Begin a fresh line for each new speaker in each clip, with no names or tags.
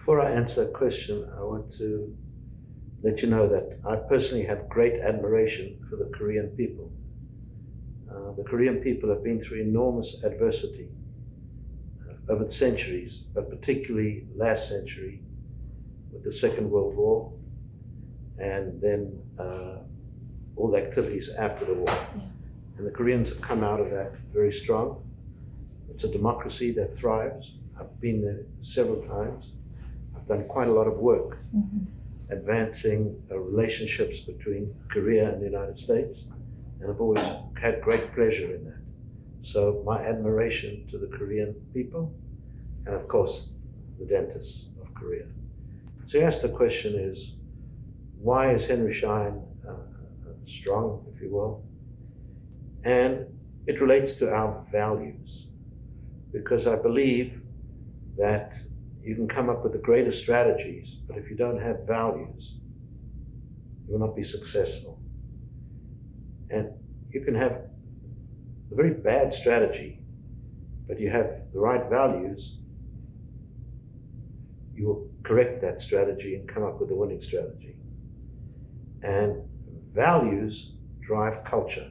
Before I answer that question, I want to let you know that I personally have great admiration for the Korean people. The Korean people have been through enormous adversity over the centuries, but particularly last century with the Second World War, and then all the activities after the war. Yeah. And the Koreans have come out of that very strong. It's a democracy that thrives. I've been there several times. I've done quite a lot of work advancing relationships between Korea and the United States, and I've always had great pleasure in that. So my admiration to the Korean people, and of course, the dentists of Korea. So you asked the question is, why is Henry Schein strong, if you will? And it relates to our values, because I believe that you can come up with the greatest strategies, but if you don't have values, you will not be successful. And you can have a very bad strategy, but you have the right values, you will correct that strategy and come up with a winning strategy. And values drive culture.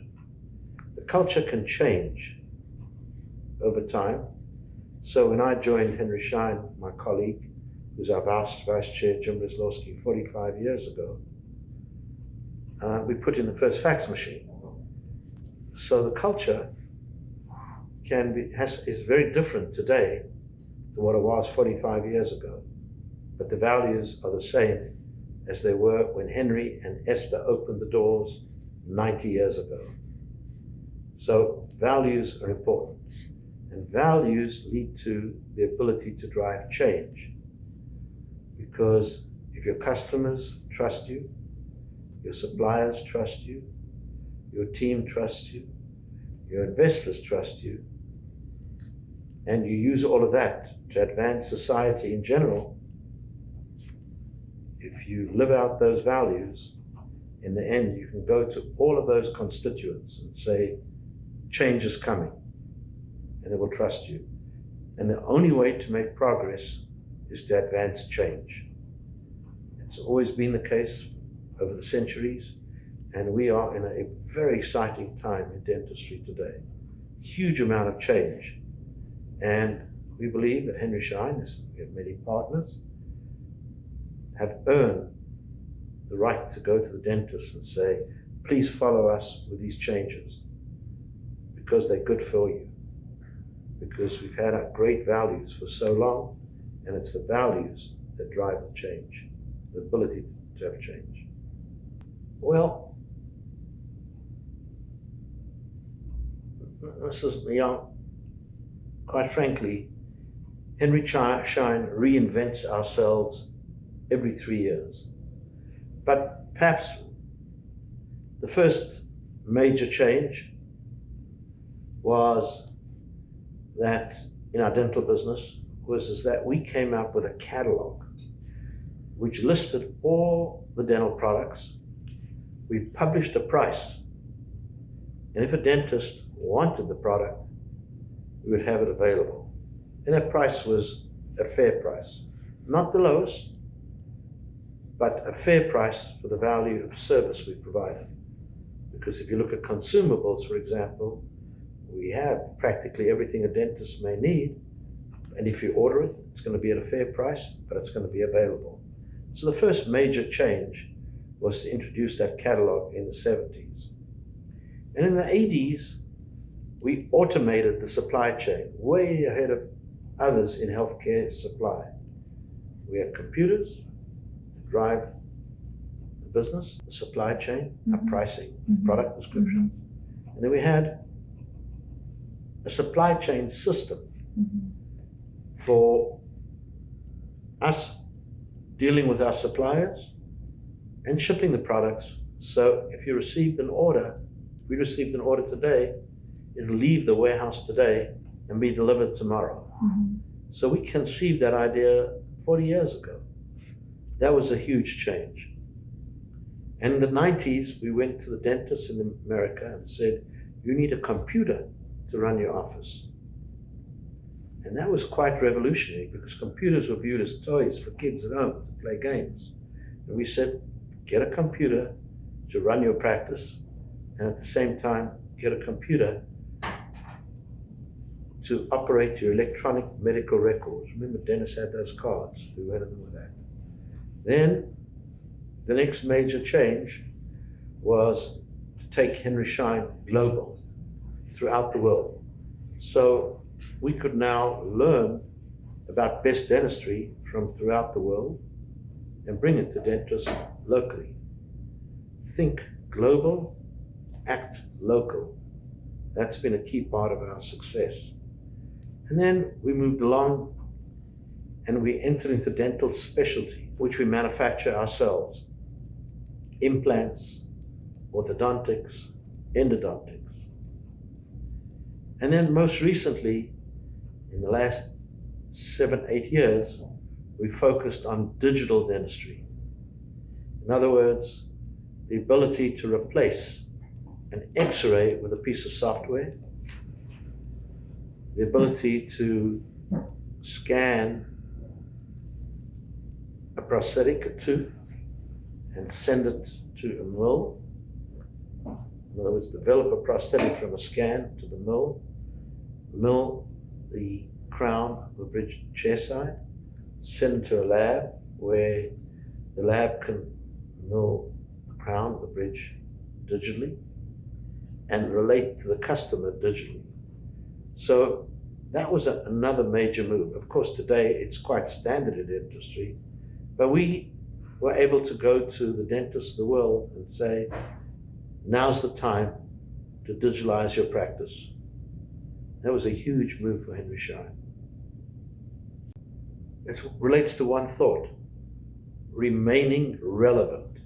The culture can change over time. So when I joined Henry Schein, my colleague, who's our vice chair, Jim Ryslowski, 45 years ago, we put in the first fax machine. So the culture is very different today to what it was 45 years ago. But the values are the same as they were when Henry and Esther opened the doors 90 years ago. So values are important. And values lead to the ability to drive change. Because if your customers trust you, your suppliers trust you, your team trusts you, your investors trust you, and you use all of that to advance society in general, if you live out those values, in the end you can go to all of those constituents and say, change is coming, and they will trust you. And the only way to make progress is to advance change. It's always been the case over the centuries, and we are in a very exciting time in dentistry today. Huge amount of change. And we believe at Henry Schein, we have many partners, have earned the right to go to the dentist and say, please follow us with these changes, because they're good for you. Because we've had our great values for so long, and it's the values that drive the change, the ability to have change. Well, Mrs. Miyong, quite frankly, Henry Schein reinvents ourselves every 3 years. But perhaps the first major change was that in our dental business was that we came up with a catalog which listed all the dental products. We published a price, and if a dentist wanted the product, we would have it available. And that price was a fair price, not the lowest, but a fair price for the value of service we provided. Because if you look at consumables, for example, we have practically everything a dentist may need, and if you order it, it's going to be at a fair price, but it's going to be available. So the first major change was to introduce that catalog in the 70s. And in the 80s, we automated the supply chain way ahead of others in healthcare supply. We had computers to drive the business, the supply chain, our pricing, product description. And then we had a supply chain system for us dealing with our suppliers and shipping the products. So if you received an order, we received an order today, it'll leave the warehouse today and be delivered tomorrow. So we conceived that idea 40 years ago. That was a huge change. And in the 90s, we went to the dentists in America and said, you need a computer to run your office. And that was quite revolutionary because computers were viewed as toys for kids at home to play games. And we said, get a computer to run your practice, and at the same time, get a computer to operate your electronic medical records. Remember, dentists had those cards. We went in with that. Then, the next major change was to take Henry Schein global throughout the world. So we could now learn about best dentistry from throughout the world and bring it to dentists locally. Think global, act local. That's been a key part of our success. And then we moved along and we entered into dental specialty, which we manufacture ourselves. Implants, orthodontics, endodontics. And then most recently, in the last 7-8 years, we focused on digital dentistry. In other words, the ability to replace an X-ray with a piece of software, the ability to scan a prosthetic, a tooth, and send it to a mill. In other words, develop a prosthetic from a scan to the mill the crown, the bridge chairside, send it to a lab where the lab can mill the crown, the bridge digitally, and relate to the customer digitally. So that was another major move. Of course, today it's quite standard in dentistry, but we were able to go to the dentists of the world and say, now's the time to digitalize your practice. That was a huge move for Henry Schein. It relates to one thought, remaining relevant.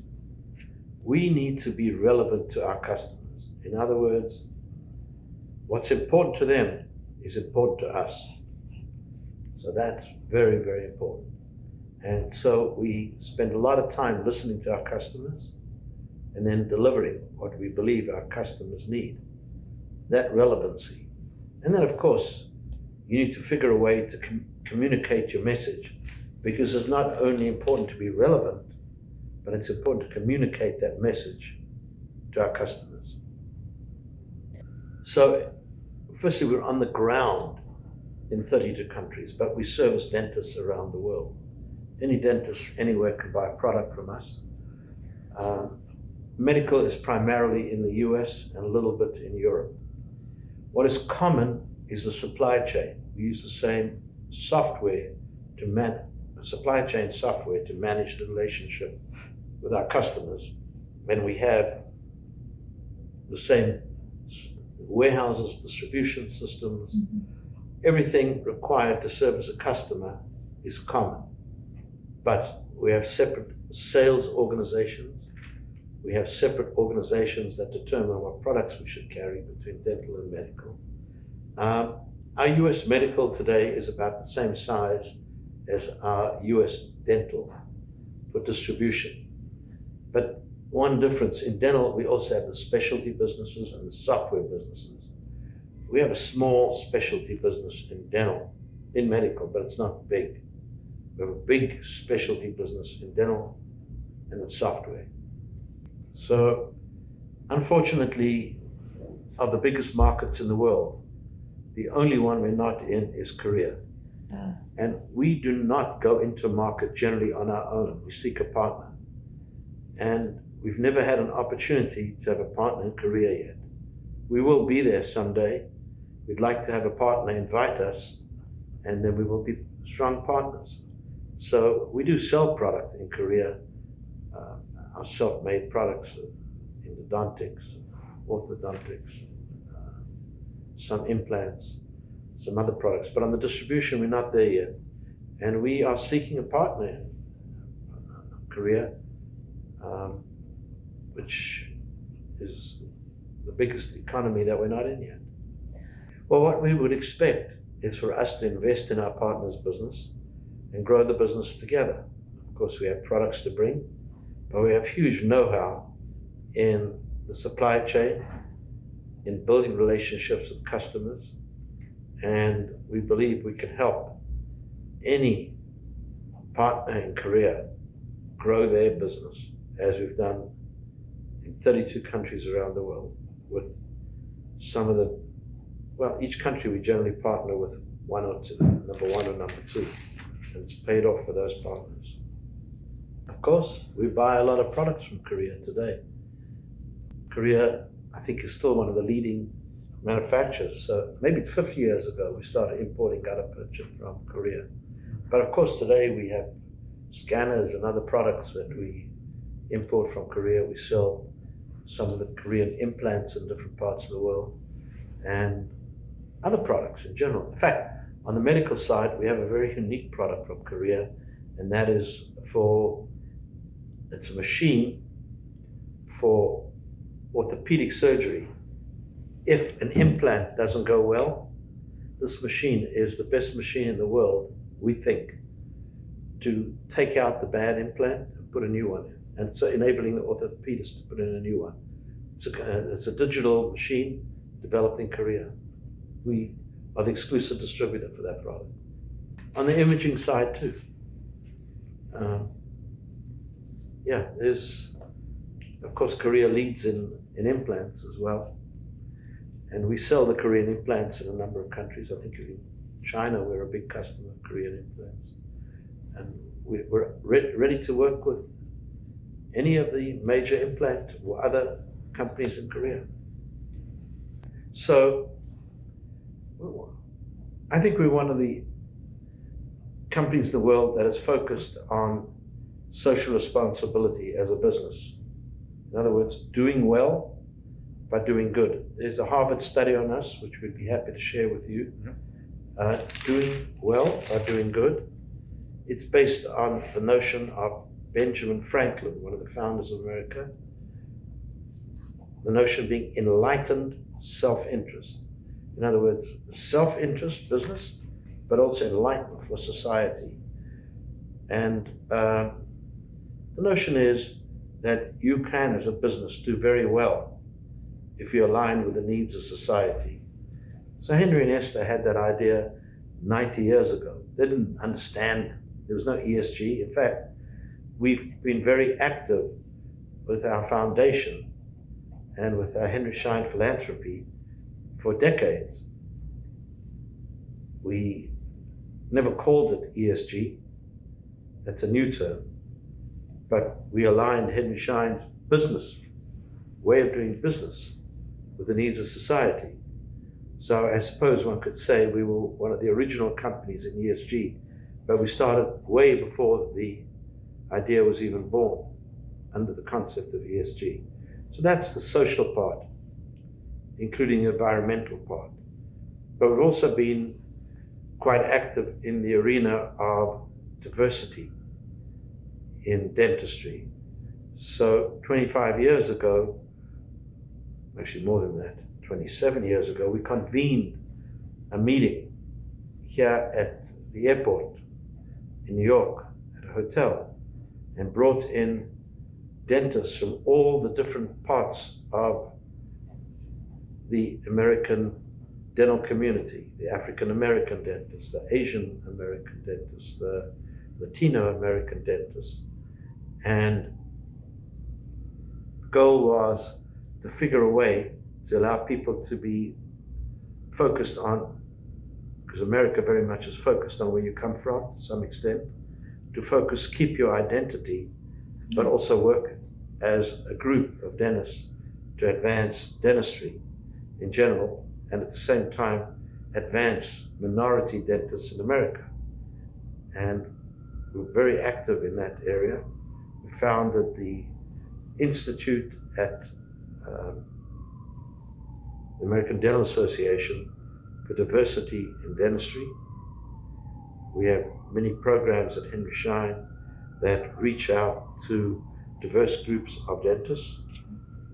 We need to be relevant to our customers. In other words, what's important to them is important to us. So that's very, very important. And so we spend a lot of time listening to our customers and then delivering what we believe our customers need, that relevancy. And then, of course, you need to figure a way to communicate your message, because it's not only important to be relevant, but it's important to communicate that message to our customers. So, firstly, we're on the ground in 32 countries, but we service dentists around the world. Any dentist anywhere can buy a product from us. Medical is primarily in the US and a little bit in Europe. What is common is the supply chain. We use the same software supply chain software to manage the relationship with our customers. When we have the same warehouses, distribution systems, everything required to service a customer is common. But we have separate sales organizations. We have separate organizations that determine what products we should carry between dental and medical. Our US medical today is about the same size as our US dental for distribution. But one difference, in dental, we also have the specialty businesses and the software businesses. We have a small specialty business in dental, in medical, but it's not big. We have a big specialty business in dental and in software. So, unfortunately, of the biggest markets in the world, the only one we're not in is Korea. And we do not go into a market generally on our own. We seek a partner. And we've never had an opportunity to have a partner in Korea yet. We will be there someday. We'd like to have a partner invite us, and then we will be strong partners. So we do sell product in Korea, our self-made products, endodontics, orthodontics, some implants, some other products. But on the distribution, we're not there yet. And we are seeking a partner in Korea, which is the biggest economy that we're not in yet. Well, what we would expect is for us to invest in our partner's business and grow the business together. Of course, we have products to bring, but we have huge know-how in the supply chain, in building relationships with customers, And we believe we can help any partner in Korea grow their business, as we've done in 32 countries around the world, with some of the, well, each country we generally partner with one or two, number one or number two, and it's paid off for those partners. Of course, we buy a lot of products from Korea today. Korea, I think, is still one of the leading manufacturers. So maybe 50 years ago, we started importing gutta-percha from Korea. But of course, today we have scanners and other products that we import from Korea. We sell some of the Korean implants in different parts of the world and other products in general. In fact, on the medical side, we have a very unique product from Korea, and that is it's a machine for orthopedic surgery. If an implant doesn't go well, this machine is the best machine in the world, we think, to take out the bad implant and put a new one in. And so enabling the orthopedist to put in a new one. It's a digital machine developed in Korea. We are the exclusive distributor for that product. On the imaging side too. There's, of course, Korea leads in implants as well. And we sell the Korean implants in a number of countries. I think in China, we're a big customer of Korean implants. And we're ready to work with any of the major implant or other companies in Korea. So I think we're one of the companies in the world that is focused on social responsibility as a business. In other words, doing well by doing good. There's a Harvard study on us, which we'd be happy to share with you. Doing well by doing good. It's based on the notion of Benjamin Franklin, one of the founders of America. The notion being enlightened self-interest. In other words, self-interest, business, but also enlightenment for society. And the notion is that you can, as a business, do very well if you align with the needs of society. So Henry and Esther had that idea 90 years ago. They didn't understand, there was no ESG. In fact, we've been very active with our foundation and with our Henry Schein philanthropy for decades. We never called it ESG. That's a new term. But we aligned Henry Schein's business, way of doing business, with the needs of society. So I suppose one could say we were one of the original companies in ESG, but we started way before the idea was even born under the concept of ESG. So that's the social part, including the environmental part. But we've also been quite active in the arena of diversity in dentistry. So 25 years ago, actually more than that, 27 years ago, we convened a meeting here at the airport in New York at a hotel and brought in dentists from all the different parts of the American dental community, the African American dentists, the Asian American dentists, the Latino American dentists. And the goal was to figure a way to allow people to be focused on, because America very much is focused on where you come from to some extent, to focus, keep your identity, but also work as a group of dentists to advance dentistry in general, and at the same time advance minority dentists in America. And we're very active in that area. We founded the Institute at the American Dental Association for Diversity in Dentistry. We have many programs at Henry Schein that reach out to diverse groups of dentists.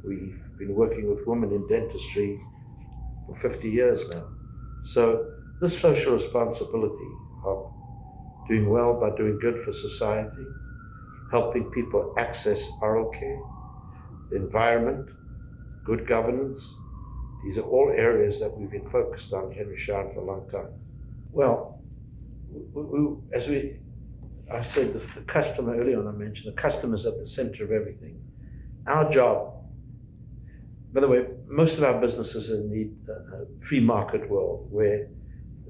We've been working with women in dentistry for 50 years now. So this social responsibility of doing well by doing good for society, helping people access oral care, the environment, good governance, These are all areas that we've been focused on at Henry Schein for a long time. Well, I said this, the customer earlier on, I mentioned the customer's at the center of everything. Our job, by the way, most of our businesses in the free market world where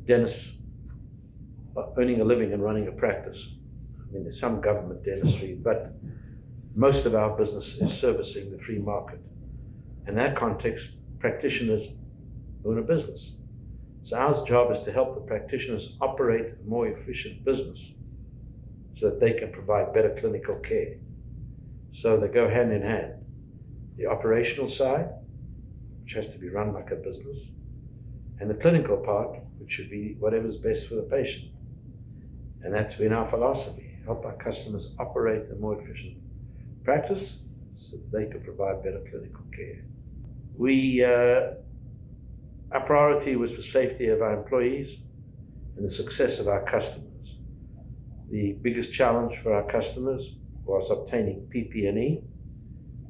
dentists are earning a living and running a practice. I mean, there's some government dentistry, but most of our business is servicing the free market. In that context, practitioners own a business. So our job is to help the practitioners operate a more efficient business so that they can provide better clinical care. So they go hand in hand. The operational side, which has to be run like a business, and the clinical part, which should be whatever's best for the patient. And that's been our philosophy, help our customers operate a more efficient practice so that they can provide better clinical care. Our priority was the safety of our employees and the success of our customers. The biggest challenge for our customers was obtaining PPE,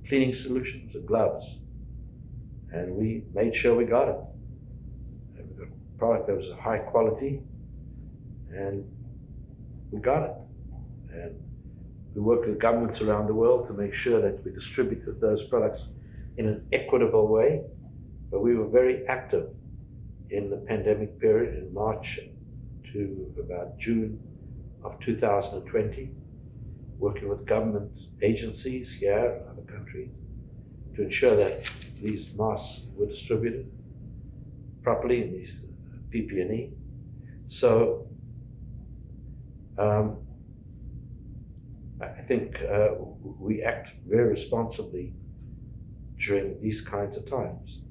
cleaning solutions, and gloves. And we made sure we got it. And we got a product that was of high quality, and we got it. And we worked with governments around the world to make sure that we distributed those products in an equitable way. But we were very active in the pandemic period in March to about June of 2020, working with government agencies here and other countries to ensure that these masks were distributed properly in these PPE. So I think we act very responsibly during these kinds of times.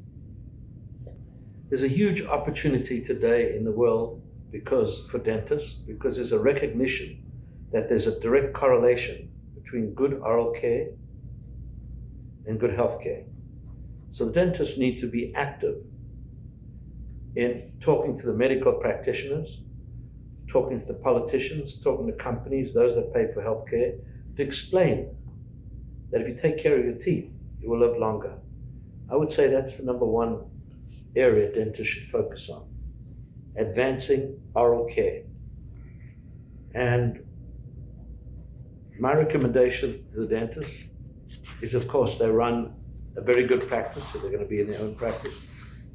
There's a huge opportunity today in the world for dentists, because there's a recognition that there's a direct correlation between good oral care and good health care. So the dentists need to be active in talking to the medical practitioners, talking to the politicians, talking to companies, those that pay for health care, to explain that if you take care of your teeth, you will live longer. I would say that's the number one area dentists should focus on, advancing oral care. And my recommendation to the dentists is, of course, they run a very good practice, so they're going to be in their own practice,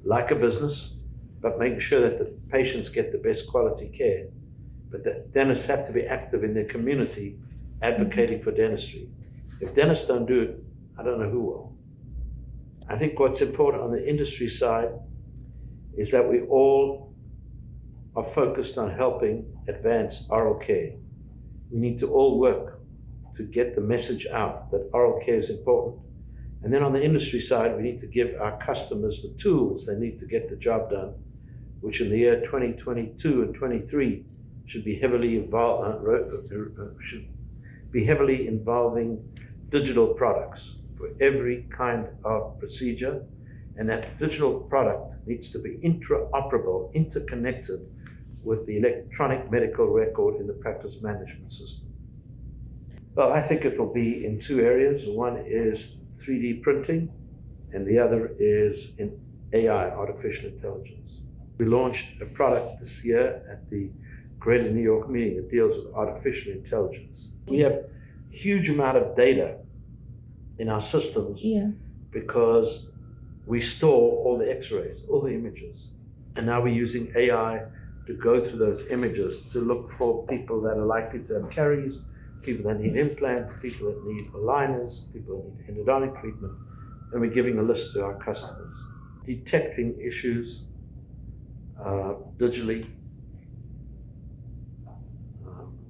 like a business, but making sure that the patients get the best quality care. But the dentists have to be active in their community, advocating for dentistry. If dentists don't do it, I don't know who will. I think what's important on the industry side is that we all are focused on helping advance oral care. We need to all work to get the message out that oral care is important. And then on the industry side, we need to give our customers the tools they need to get the job done, which in the year 2022 and 23 should be heavily involving digital products for every kind of procedure. And that digital product needs to be interoperable, interconnected with the electronic medical record in the practice management system. Well, I think it will be in two areas. One is 3D printing, and the other is in AI, artificial intelligence. We launched a product this year at the Greater New York meeting that deals with artificial intelligence. We have a huge amount of data in our systems because we store all the x-rays, all the images. And now we're using AI to go through those images to look for people that are likely to have caries, people that need implants, people that need aligners, people that need endodontic treatment, and we're giving a list to our customers. Detecting issues digitally,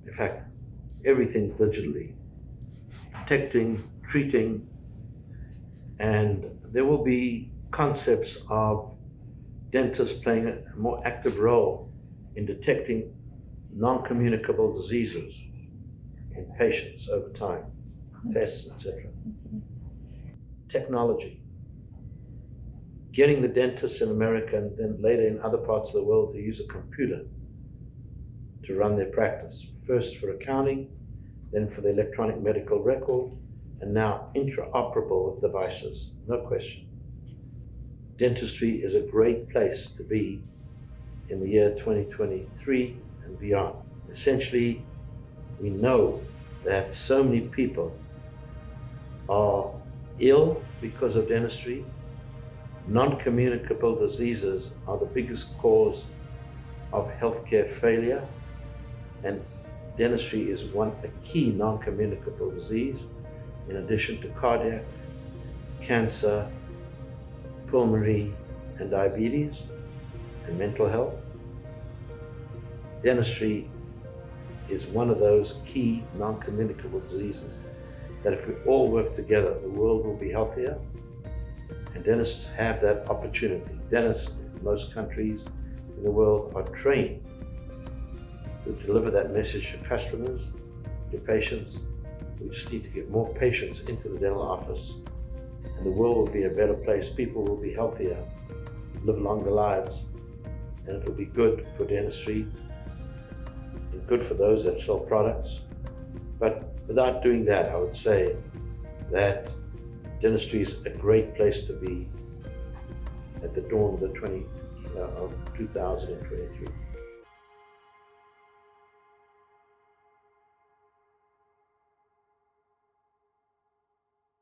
in fact, everything digitally, detecting, treating, and there will be concepts of dentists playing a more active role in detecting non-communicable diseases in patients over time, tests, etc. Technology. Getting the dentists in America and then later in other parts of the world to use a computer to run their practice. First for accounting, then for the electronic medical record, and now interoperable with devices, no question. dentistry is a great place to be in the year 2023 and beyond. Essentially, we know that so many people are ill because of dentistry. Non-communicable diseases are the biggest cause of healthcare failure, and dentistry is a key non-communicable disease, in addition to cardiac, cancer, pulmonary, and diabetes, and mental health. Dentistry is one of those key non-communicable diseases that if we all work together, the world will be healthier, and dentists have that opportunity. Dentists in most countries in the world are trained to deliver that message to customers, to patients. We just need to get more patients into the dental office, and the world will be a better place. People will be healthier, live longer lives, and it will be good for dentistry and good for those that sell products. But without doing that, I would say that dentistry is a great place to be at the dawn of 2023.